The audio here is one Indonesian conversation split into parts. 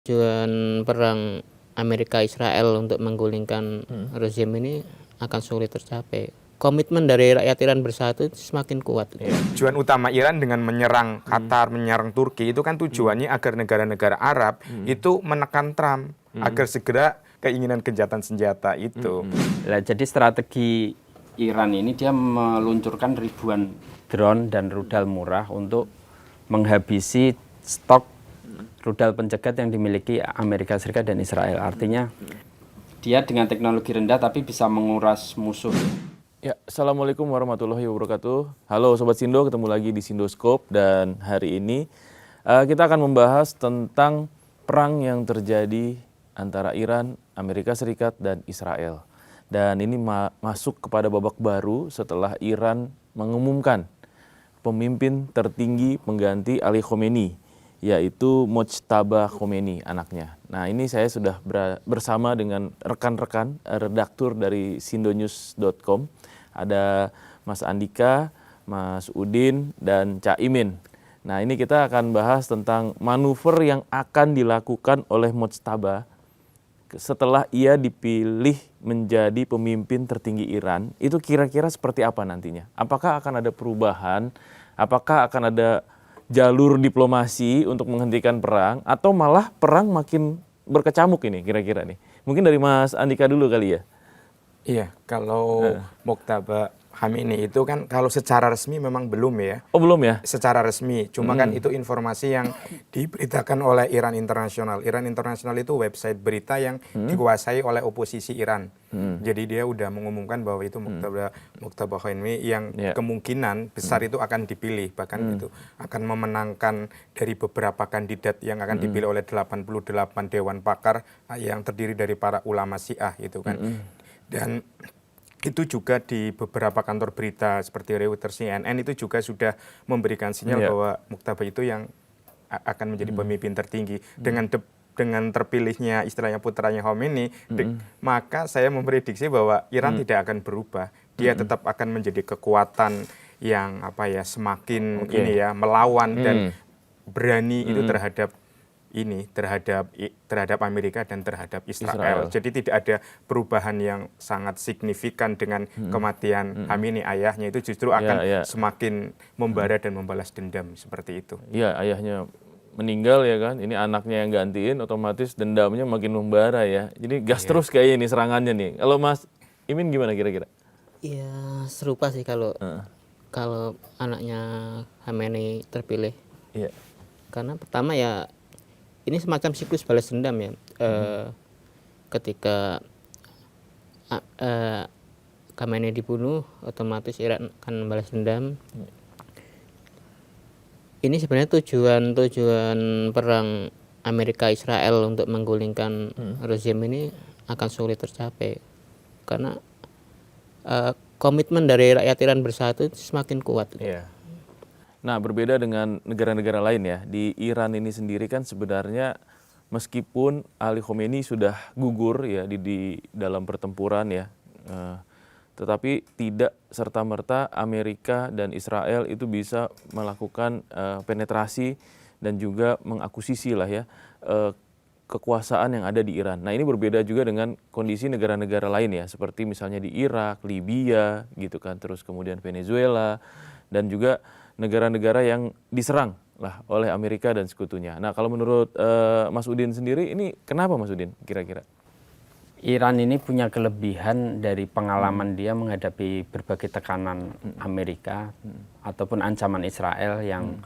Tujuan perang Amerika Israel untuk menggulingkan rezim ini akan sulit tercapai. Komitmen dari rakyat Iran bersatu itu semakin kuat. Tujuan utama Iran dengan menyerang Qatar, menyerang Turki itu kan tujuannya agar negara-negara Arab itu menekan Trump agar segera keinginan gencatan senjata itu. Jadi strategi Iran ini dia meluncurkan ribuan drone dan rudal murah untuk menghabisi stok rudal pencegat yang dimiliki Amerika Serikat dan Israel. Artinya dia dengan teknologi rendah tapi bisa menguras musuh. Ya, Assalamualaikum warahmatullahi wabarakatuh. Halo Sobat Sindo, ketemu lagi di Sindoskop dan hari ini kita akan membahas tentang perang yang terjadi antara Iran, Amerika Serikat, dan Israel. Dan ini masuk kepada babak baru setelah Iran mengumumkan pemimpin tertinggi pengganti Ali Khamenei, yaitu Mojtaba Khomeini, anaknya. Nah, ini saya sudah bersama dengan rekan-rekan redaktur dari sindonews.com. Ada Mas Andika, Mas Udin, dan Cak Imin. Nah, ini kita akan bahas tentang manuver yang akan dilakukan oleh Mojtaba setelah ia dipilih menjadi pemimpin tertinggi Iran. Itu kira-kira seperti apa nantinya? Apakah akan ada perubahan? Apakah akan ada jalur diplomasi untuk menghentikan perang, atau malah perang makin berkecamuk ini kira-kira nih? Mungkin dari Mas Andika dulu kali ya. Iya, kalau Mojtaba Khomeini itu kan kalau secara resmi memang belum ya. Oh, belum ya? Secara resmi, cuma kan itu informasi yang diberitakan oleh Iran Internasional. Iran Internasional itu website berita yang dikuasai oleh oposisi Iran. Jadi dia udah mengumumkan bahwa itu Mojtaba Khomeini yang kemungkinan besar itu akan dipilih, bahkan itu akan memenangkan dari beberapa kandidat yang akan dipilih oleh 88 dewan pakar yang terdiri dari para ulama Syiah itu kan. Dan itu juga di beberapa kantor berita seperti Reuters, CNN itu juga sudah memberikan sinyal bahwa Mojtaba itu yang akan menjadi pemimpin tertinggi. Dengan terpilihnya istilahnya putranya Khomeini, maka saya memprediksi bahwa Iran tidak akan berubah. Dia tetap akan menjadi kekuatan yang semakin melawan dan berani itu terhadap Amerika dan terhadap Israel. Jadi tidak ada perubahan yang sangat signifikan dengan kematian Khomeini, ayahnya itu justru akan semakin membara dan membalas dendam seperti itu. Iya, ayahnya meninggal ya kan, ini anaknya yang gantiin, otomatis dendamnya makin membara ya. Jadi gas terus kayak ini serangannya nih. Kalau Mas Imin gimana kira-kira? Ya serupa sih kalau anaknya Khomeini terpilih. Iya. Karena pertama ya ini semacam siklus balas dendam ya. Ketika Khomeini dibunuh, otomatis Iran akan membalas dendam. Ini sebenarnya tujuan perang Amerika Israel untuk menggulingkan rezim ini akan sulit tercapai. Karena komitmen dari rakyat Iran bersatu itu semakin kuat. Iya. Nah, berbeda dengan negara-negara lain ya, di Iran ini sendiri kan sebenarnya meskipun Ali Khamenei sudah gugur ya di dalam pertempuran ya, tetapi tidak serta-merta Amerika dan Israel itu bisa melakukan penetrasi dan juga mengakuisisi lah ya kekuasaan yang ada di Iran. Nah, ini berbeda juga dengan kondisi negara-negara lain ya, seperti misalnya di Irak, Libya gitu kan, terus kemudian Venezuela dan juga negara-negara yang diserang lah oleh Amerika dan sekutunya. Nah, kalau menurut Mas Udin sendiri, ini kenapa Mas Udin kira-kira? Iran ini punya kelebihan dari pengalaman dia menghadapi berbagai tekanan Amerika ataupun ancaman Israel yang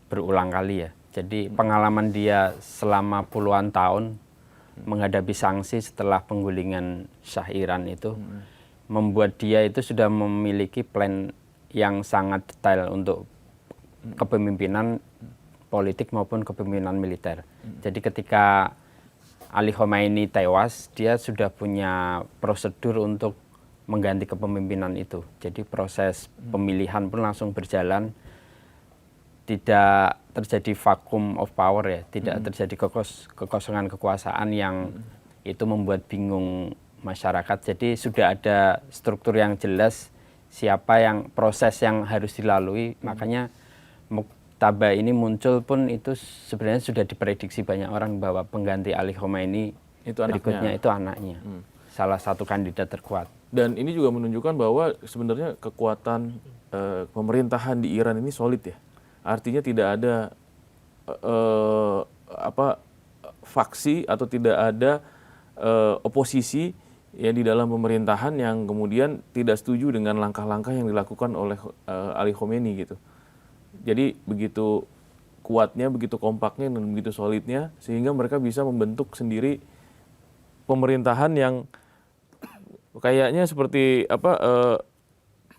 berulang kali ya. Jadi pengalaman dia selama puluhan tahun menghadapi sanksi setelah penggulingan Shah Iran itu membuat dia itu sudah memiliki plan yang sangat detail untuk kepemimpinan politik maupun kepemimpinan militer. Jadi ketika Ali Khamenei tewas, dia sudah punya prosedur untuk mengganti kepemimpinan itu. Jadi proses pemilihan pun langsung berjalan, tidak terjadi vacuum of power ya, tidak terjadi kekosongan kekuasaan yang itu membuat bingung masyarakat. Jadi sudah ada struktur yang jelas siapa yang proses yang harus dilalui, makanya Mujtaba ini muncul pun itu sebenarnya sudah diprediksi banyak orang bahwa pengganti Ali Khomeini Itu berikutnya anaknya. itu anaknya. Salah satu kandidat terkuat. Dan ini juga menunjukkan bahwa sebenarnya kekuatan pemerintahan di Iran ini solid ya. Artinya tidak ada faksi atau tidak ada oposisi ya di dalam pemerintahan yang kemudian tidak setuju dengan langkah-langkah yang dilakukan oleh Ali Khomeini gitu. Jadi begitu kuatnya, begitu kompaknya dan begitu solidnya sehingga mereka bisa membentuk sendiri pemerintahan yang kayaknya seperti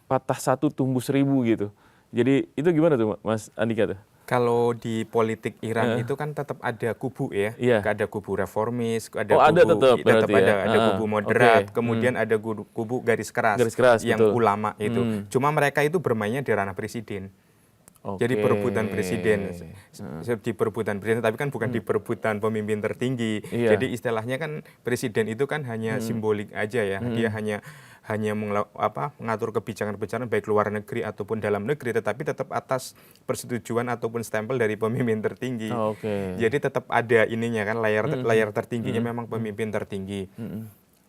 patah satu tumbuh seribu gitu. Jadi itu gimana tuh Mas Andika tuh? Kalau di politik Iran itu kan tetap ada kubu ya, Iya. ada kubu reformis, ada Ada kubu tetap berarti ya? ada kubu moderat, Oke. kemudian ada kubu garis keras, Garis keras, yang betul. ulama itu. Cuma mereka itu bermainnya di ranah presiden. Jadi Oke. perebutan presiden, di perebutan presiden, tapi kan bukan di perebutan pemimpin tertinggi. Iya. Jadi istilahnya kan presiden itu kan hanya simbolik aja ya, dia hanya mengatur kebijakan-kebijakan baik luar negeri ataupun dalam negeri, tetapi tetap atas persetujuan ataupun stempel dari pemimpin tertinggi. Oke. Jadi tetap ada ininya kan layar tertingginya memang pemimpin tertinggi.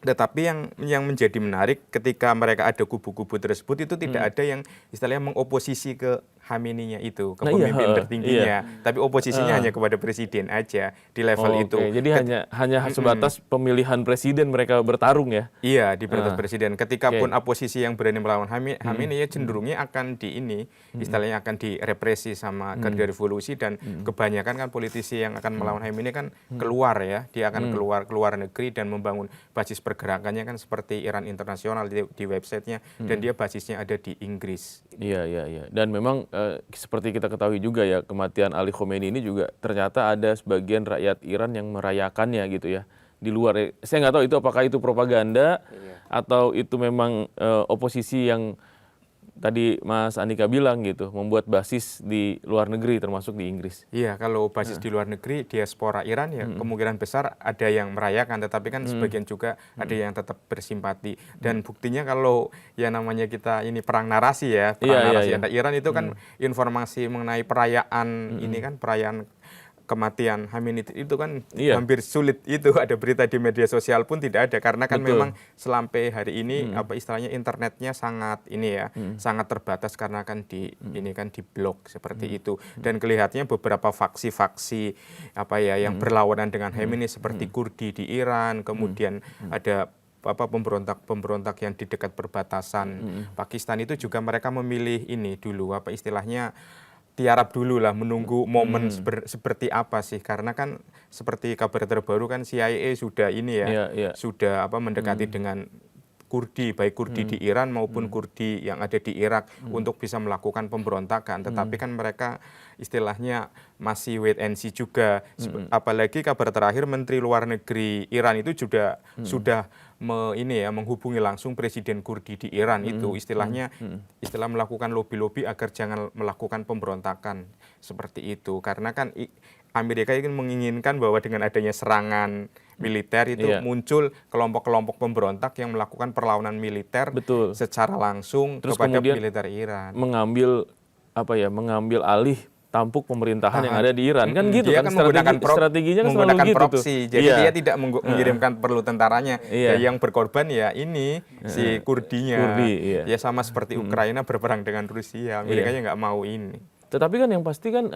Tetapi yang menjadi menarik ketika mereka ada kubu-kubu tersebut itu tidak ada yang istilahnya mengoposisi ke Khamenei-nya itu, ke Nah, iya, pemimpin heeh, tertingginya. Tapi oposisinya hanya kepada presiden aja di level Oke, itu. jadi hanya sebatas pemilihan presiden mereka bertarung ya. Iya, di batas presiden. Ketika Oke. pun oposisi yang berani melawan Khamenei ya cenderungnya akan istilahnya akan direpresi sama Garda Revolusi, dan kebanyakan kan politisi yang akan melawan Khamenei kan keluar ya, dia akan keluar negeri dan membangun basis pergerakannya kan seperti Iran Internasional di websitenya, dan dia basisnya ada di Inggris. Iya. Dan memang seperti kita ketahui juga ya, kematian Ali Khomeini ini juga ternyata ada sebagian rakyat Iran yang merayakannya gitu ya. Di luar, saya nggak tahu itu apakah itu propaganda atau itu memang oposisi yang tadi Mas Andika bilang gitu, membuat basis di luar negeri termasuk di Inggris. Iya, kalau basis di luar negeri, diaspora Iran ya kemungkinan besar ada yang merayakan, tetapi kan sebagian juga ada yang tetap bersimpati. Dan buktinya kalau ya namanya kita ini perang narasi ya, perang narasi antar Iran itu kan informasi mengenai perayaan ini kan, perayaan kematian Khamenei itu kan hampir sulit itu ada berita di media sosial pun tidak ada, karena kan memang sampai hari ini istilahnya internetnya sangat ini ya, sangat terbatas karena kan ini kan diblok seperti itu. Dan kelihatannya beberapa faksi-faksi yang berlawanan dengan Khamenei seperti Kurdi di Iran, kemudian ada pemberontak yang di dekat perbatasan Pakistan itu juga mereka memilih ini dulu istilahnya tiarap dulu lah, menunggu momen seperti apa sih, karena kan seperti kabar terbaru kan CIA sudah ini ya, sudah mendekati dengan Kurdi, baik Kurdi di Iran maupun Kurdi yang ada di Irak untuk bisa melakukan pemberontakan. Tetapi kan mereka istilahnya masih wait and see juga. Apalagi kabar terakhir Menteri Luar Negeri Iran itu sudah menghubungi langsung Presiden Kurdi di Iran itu, istilah melakukan lobby-lobby agar jangan melakukan pemberontakan seperti itu. Karena kan Amerika ingin menginginkan bahwa dengan adanya serangan militer itu muncul kelompok-kelompok pemberontak yang melakukan perlawanan militer secara langsung kepada militer Iran. Mengambil alih tampuk pemerintahan yang ada di Iran kan gitu dia kan, strateginya kan menggunakan selalu gitu proksi. Jadi dia tidak mengirimkan perlu tentaranya. Ya, yang berkorban ya ini si Kurdinya. Ya sama seperti Ukraina berperang dengan Rusia. Amerika nggak mau ini. Tetapi kan yang pasti kan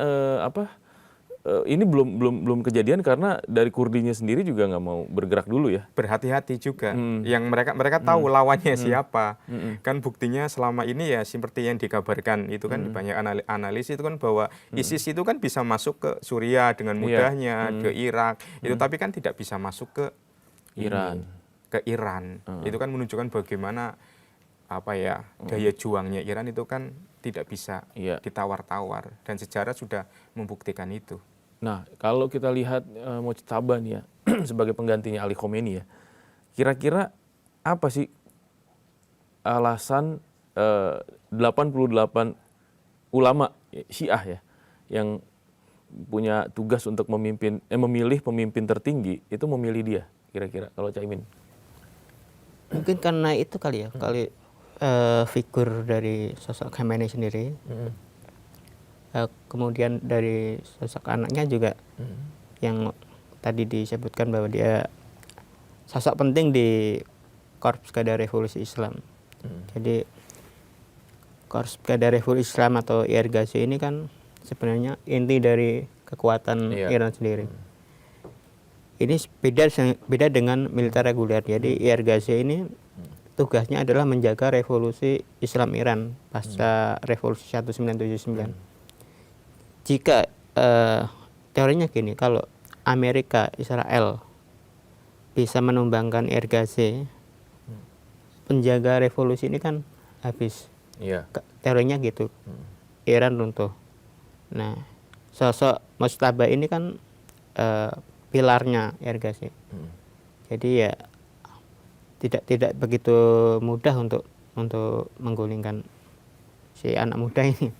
ini belum kejadian karena dari Kurdinya sendiri juga nggak mau bergerak dulu ya. Berhati-hati juga. Yang mereka tahu lawannya siapa. Kan buktinya selama ini ya seperti yang dikabarkan itu kan banyak analis itu kan bahwa ISIS itu kan bisa masuk ke Suriah dengan mudahnya, ke Irak. Itu tapi kan tidak bisa masuk ke Iran. Ke Iran. Itu kan menunjukkan bagaimana daya juangnya Iran itu kan tidak bisa ditawar-tawar, dan sejarah sudah membuktikan itu. Nah, kalau kita lihat Mujtaba nih ya sebagai penggantinya Ali Khomeini ya, kira-kira apa sih alasan 88 ulama Syiah ya yang punya tugas untuk memilih pemimpin tertinggi itu memilih dia, kira-kira kalau Caimin? Mungkin karena itu kali ya, figur dari sosok Khamenei sendiri Kemudian dari sosok anaknya juga yang tadi disebutkan bahwa dia sosok penting di Korps Garda Revolusi Islam. Jadi Korps Garda Revolusi Islam atau IRGC ini kan sebenarnya inti dari kekuatan Iran sendiri. Ini beda dengan militer reguler. Jadi IRGC ini tugasnya adalah menjaga revolusi Islam Iran pasca revolusi 1979. Jika teorinya gini, kalau Amerika, Israel bisa menumbangkan IRGC, penjaga revolusi ini kan habis. Teorinya gitu. Iran runtuh. Nah, sosok Mojtaba ini kan pilarnya IRGC. Jadi ya tidak begitu mudah untuk menggulingkan si anak muda ini.